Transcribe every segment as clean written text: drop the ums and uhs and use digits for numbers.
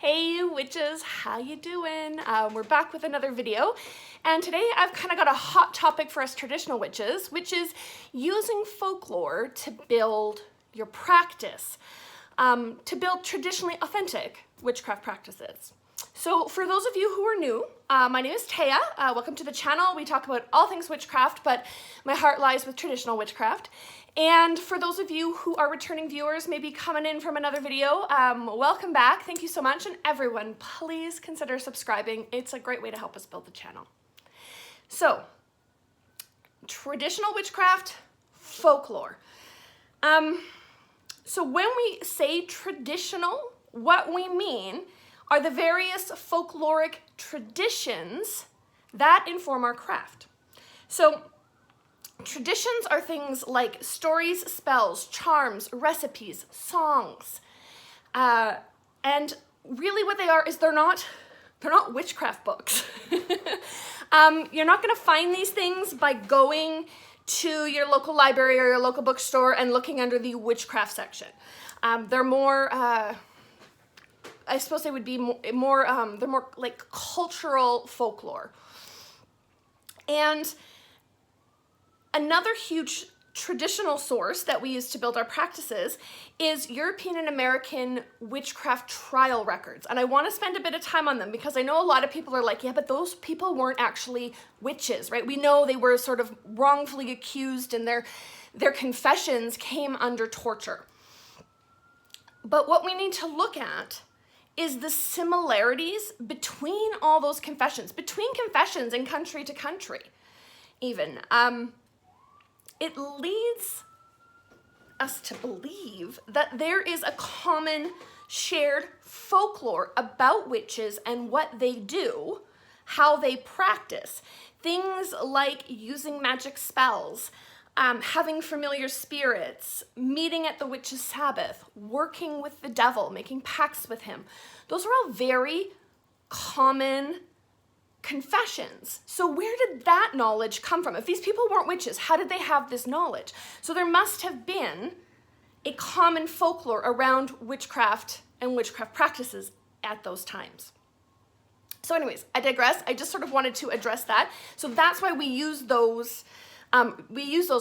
Hey witches, how you doing? We're back with another video, and today I've kind of got a hot topic for us traditional witches, which is using folklore to build your practice, to build traditionally authentic witchcraft practices. So for those of you who are new, my name is Taya. Welcome to the channel. We talk about all things witchcraft, but my heart lies with traditional witchcraft. And for those of you who are returning viewers, maybe coming in from another video, welcome back. Thank you so much. And everyone, please consider subscribing. It's a great way to help us build the channel. So, traditional witchcraft, folklore. So when we say traditional, what we mean are the various folkloric traditions that inform our craft. So traditions are things like stories, spells, charms, recipes, songs. And really what they are is they're not witchcraft books. You're not gonna find these things by going to your local library or your local bookstore and looking under the witchcraft section. They're more, I suppose they would be more they're more like cultural folklore. And another huge traditional source that we use to build our practices is European and American witchcraft trial records. And I want to spend a bit of time on them because I know a lot of people are like, yeah, but those people weren't actually witches, right? We know they were sort of wrongfully accused and their confessions came under torture. But what we need to look at is the similarities between all those confessions, between confessions and country to country, even. It leads us to believe that there is a common shared folklore about witches and what they do, how they practice. Things like using magic spells, having familiar spirits, meeting at the witch's Sabbath, working with the devil, making pacts with him. Those are all very common confessions. So where did that knowledge come from? If these people weren't witches, how did they have this knowledge? So there must have been a common folklore around witchcraft and witchcraft practices at those times. So anyways, I digress. I just sort of wanted to address that. So that's why we use those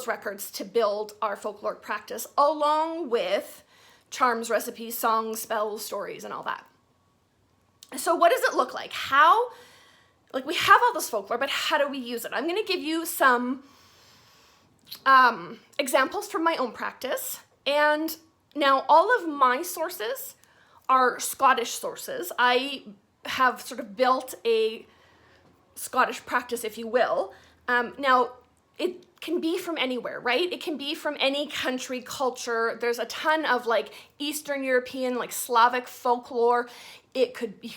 records to build our folkloric practice, along with charms, recipes, songs, spells, stories, and all that. So what does it look like? We have all this folklore, but how do we use it? I'm going to give you some examples from my own practice. And now all of my sources are Scottish sources. I have sort of built a Scottish practice, if you will. Now, it can be from anywhere, right? It can be from any country, culture. There's a ton of like Eastern European, like Slavic folklore. It could be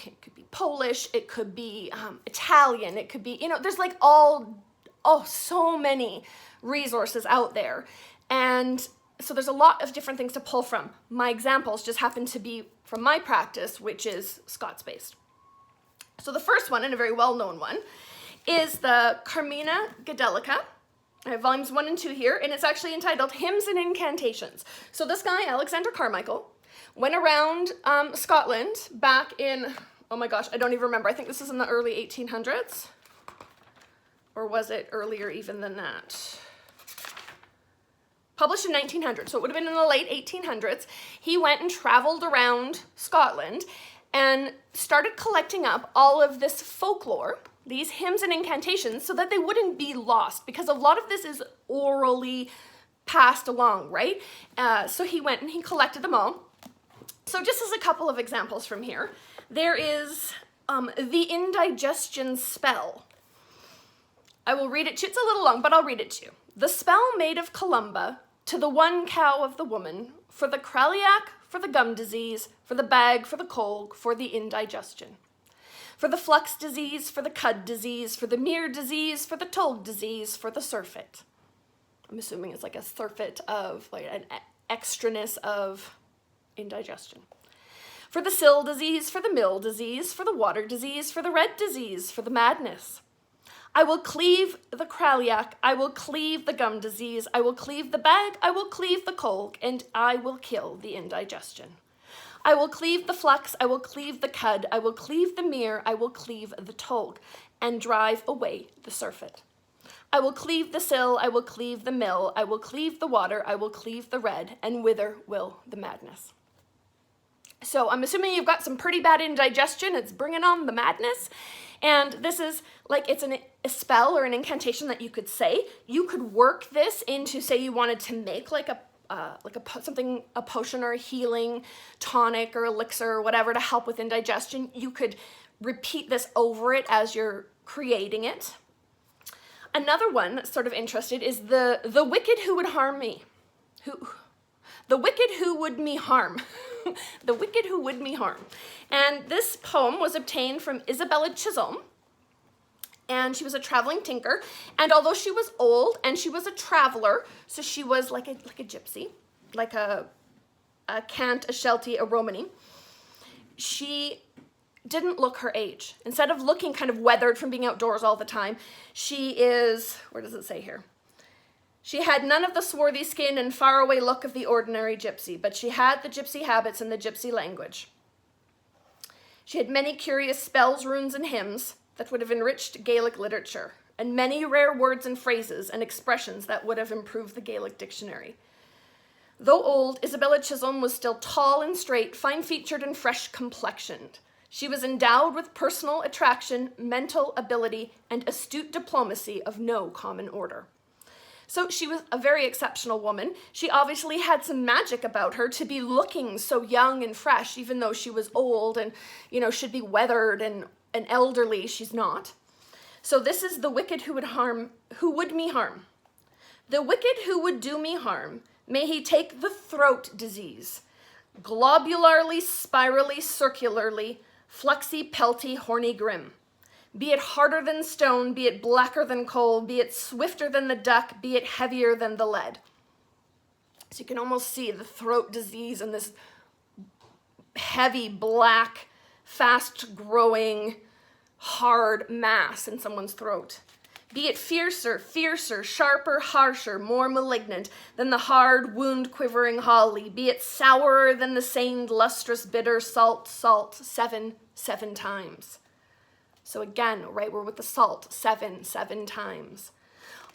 Polish, it could be Italian, it could be, there's like so many resources out there. And so there's a lot of different things to pull from. My examples just happen to be from my practice, which is Scots-based. So the first one, and a very well-known one, is the Carmina Gadelica. I have volumes 1 and 2 here, and it's actually entitled Hymns and Incantations. So this guy, Alexander Carmichael, went around Scotland back in, oh my gosh, I don't even remember. I think this is in the early 1800s. Or was it earlier even than that? Published in 1900, so it would have been in the late 1800s. He went and traveled around Scotland and started collecting up all of this folklore, these hymns and incantations, so that they wouldn't be lost, because a lot of this is orally passed along, right? So he went and he collected them all. So just as a couple of examples from here, there is the indigestion spell. I will read it to you. It's a little long, but I'll read it to you. The spell made of Columba to the one cow of the woman, for the kraliak, for the gum disease, for the bag, for the colg, for the indigestion. For the flux disease, for the cud disease, for the mere disease, for the tolg disease, for the surfeit. I'm assuming it's like a surfeit of, like an extraness of indigestion. For the sill disease, for the mill disease, for the water disease, for the red disease, for the madness. I will cleave the kraliak, I will cleave the gum disease, I will cleave the bag, I will cleave the colg, and I will kill the indigestion. I will cleave the flux, I will cleave the cud, I will cleave the mere, I will cleave the tolg, and drive away the surfeit. I will cleave the sill, I will cleave the mill, I will cleave the water, I will cleave the red, and whither will the madness. So I'm assuming you've got some pretty bad indigestion. It's bringing on the madness. And this is like, it's a spell or an incantation that you could say. You could work this into, say you wanted to make like a potion or a healing tonic or elixir or whatever to help with indigestion. You could repeat this over it as you're creating it. Another one that's sort of interested is the wicked who would harm me. The wicked who would me harm. The wicked who would me harm. And this poem was obtained from Isabella Chisholm. And she was a traveling tinker. And although she was old and she was a traveler, so she was like a gypsy, like a cant, a sheltie, a Romany, she didn't look her age. Instead of looking kind of weathered from being outdoors all the time, she is, where does it say here? She had none of the swarthy skin and faraway look of the ordinary gypsy, but she had the gypsy habits and the gypsy language. She had many curious spells, runes, and hymns that would have enriched Gaelic literature, and many rare words and phrases and expressions that would have improved the Gaelic dictionary. Though old, Isabella Chisholm was still tall and straight, fine-featured and fresh-complexioned. She was endowed with personal attraction, mental ability, and astute diplomacy of no common order. So she was a very exceptional woman. She obviously had some magic about her to be looking so young and fresh, even though she was old and, should be weathered and elderly. She's not. So this is the wicked who would me harm. The wicked who would do me harm, may he take the throat disease, globularly, spirally, circularly, fluxy, pelty, horny, grim. Be it harder than stone, be it blacker than coal, be it swifter than the duck, be it heavier than the lead. So you can almost see the throat disease and this heavy, black, fast-growing, hard mass in someone's throat. Be it fiercer, sharper, harsher, more malignant than the hard, wound-quivering holly. Be it sourer than the seined, lustrous, bitter, salt, 7 times. So again, right, we're with the salt, 7 times.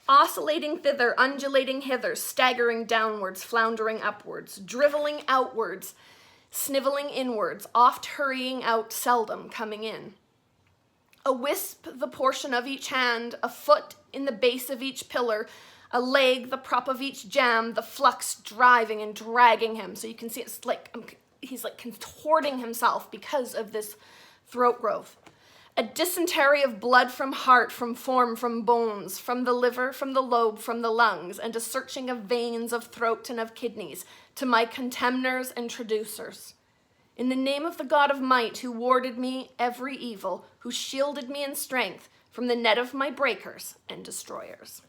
Oscillating thither, undulating hither, staggering downwards, floundering upwards, driveling outwards, sniveling inwards, oft hurrying out, seldom coming in. A wisp the portion of each hand, a foot in the base of each pillar, a leg the prop of each jam, the flux driving and dragging him. So you can see it's like he's like contorting himself because of this throat growth. A dysentery of blood from heart, from form, from bones, from the liver, from the lobe, from the lungs, and a searching of veins of throat and of kidneys, to my contemners and traducers. In the name of the God of might, who warded me every evil, who shielded me in strength from the net of my breakers and destroyers.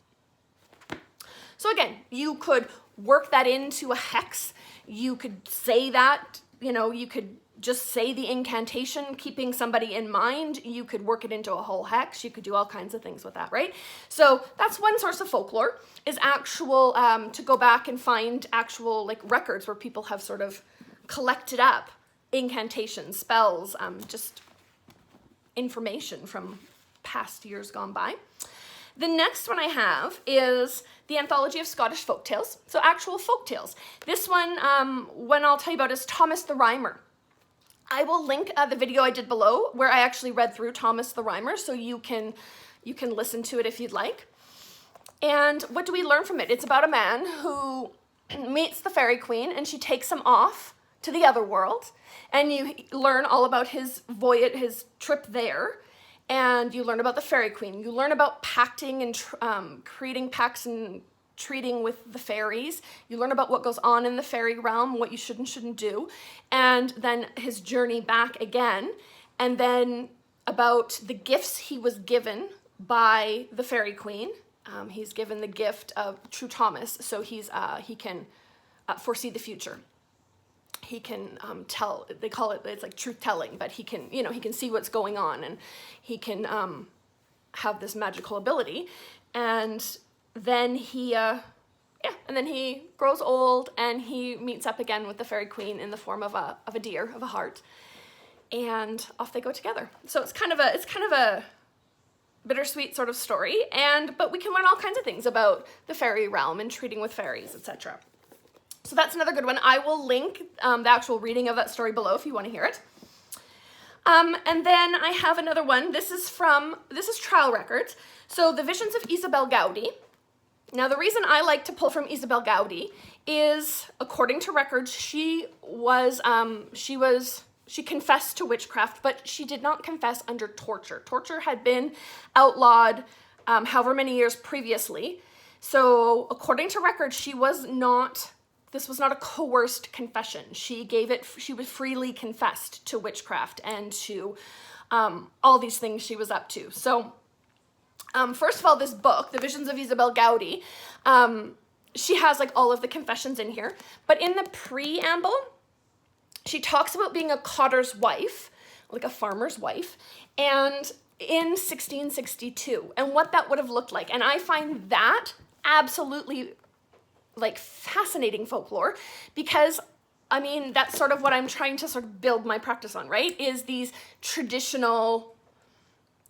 So again, you could work that into a hex. You could say that, you could just say the incantation, keeping somebody in mind. You could work it into a whole hex. You could do all kinds of things with that, right? So that's one source of folklore, is actual, to go back and find actual records where people have sort of collected up incantations, spells, just information from past years gone by. The next one I have is the Anthology of Scottish Folktales, so actual folktales. This one I'll tell you about is Thomas the Rhymer. I will link the video I did below where I actually read through Thomas the Rhymer, so you can listen to it if you'd like. And what do we learn from it? It's about a man who meets the fairy queen and she takes him off to the other world, and you learn all about his voyage, his trip there, and you learn about the fairy queen. You learn about pacting and creating pacts and treating with the fairies. You learn about what goes on in the fairy realm, what you should and shouldn't do, and then his journey back again, and then about the gifts he was given by the fairy queen. He's given the gift of True Thomas, so he can foresee the future. He can tell, they call it, it's like truth telling, but he can, he can see what's going on, and he can have this magical ability. And then he yeah, and then he grows old and he meets up again with the fairy queen in the form of a deer, of a hart, and off they go together. So it's kind of a bittersweet sort of story, but we can learn all kinds of things about the fairy realm and treating with fairies, etc. So that's another good one. I will link the actual reading of that story below if you want to hear it. And then I have another one. This is trial records. So the Visions of Isabel Gowdy. Now the reason I like to pull from Isabel Gowdy is, according to records, she confessed to witchcraft, but she did not confess under torture. Torture had been outlawed however many years previously. So according to records, this was not a coerced confession. She was freely confessed to witchcraft and to all these things she was up to. So first of all, this book, The Visions of Isabel Gowdy, she has like all of the confessions in here, but in the preamble, she talks about being a cotter's wife, like a farmer's wife, and in 1662, and what that would have looked like. And I find that absolutely like fascinating folklore, because I mean, that's sort of what I'm trying to sort of build my practice on, right? Is these traditional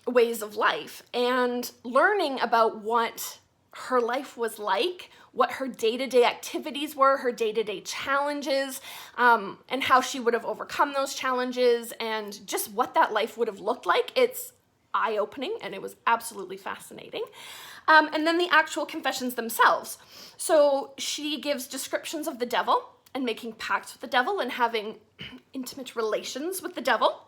ways of life and learning about what her life was like, what her day-to-day activities were, her day-to-day challenges, and how she would have overcome those challenges, and just what that life would have looked like. It's eye-opening, and it was absolutely fascinating. And then the actual confessions themselves. So she gives descriptions of the devil and making pacts with the devil and having intimate relations with the devil.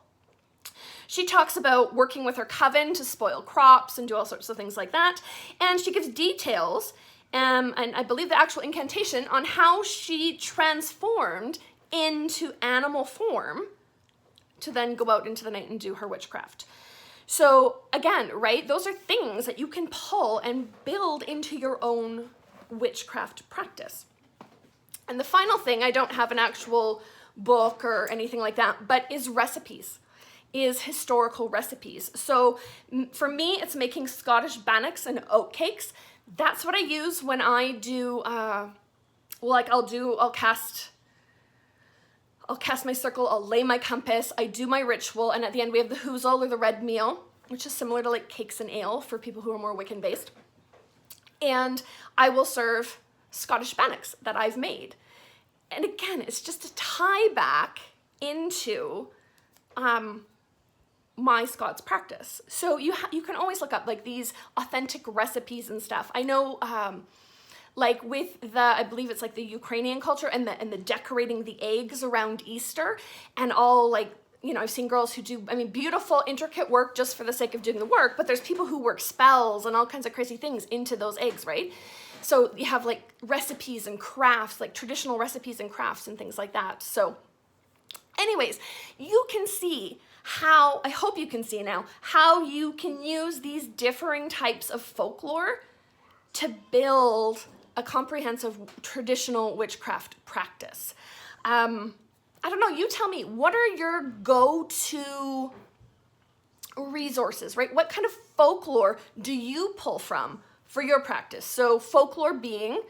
She talks about working with her coven to spoil crops and do all sorts of things like that. And she gives details, and I believe the actual incantation, on how she transformed into animal form to then go out into the night and do her witchcraft. So again, right, those are things that you can pull and build into your own witchcraft practice. And the final thing, I don't have an actual book or anything like that, but is recipes, is historical recipes. So for me, it's making Scottish bannocks and oat cakes. That's what I use when I do, I'll cast my circle, I'll lay my compass, I do my ritual, and at the end we have the hoozle, or the red meal, which is similar to like cakes and ale for people who are more Wiccan based. And I will serve Scottish bannocks that I've made. And again, it's just a tie back into my Scots practice. So you can always look up like these authentic recipes and stuff. I know like with I believe it's like the Ukrainian culture and the decorating the eggs around Easter and all, like, you know, I've seen girls who do, I mean, beautiful, intricate work just for the sake of doing the work, but there's people who work spells and all kinds of crazy things into those eggs, right? So you have like recipes and crafts, like traditional recipes and crafts and things like that. So anyways, you can see how, I hope you can see now, how you can use these differing types of folklore to build a comprehensive traditional witchcraft practice. I don't know, you tell me, what are your go-to resources, right? What kind of folklore do you pull from for your practice? So folklore being,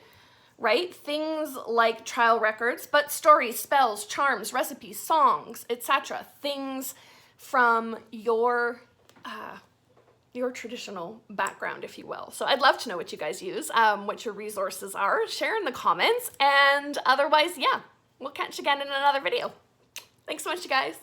right, things like trial records, but stories, spells, charms, recipes, songs, etc. Things from your traditional background, if you will. So I'd love to know what you guys use, what your resources are. Share in the comments, and otherwise, yeah, we'll catch you again in another video. Thanks so much, you guys.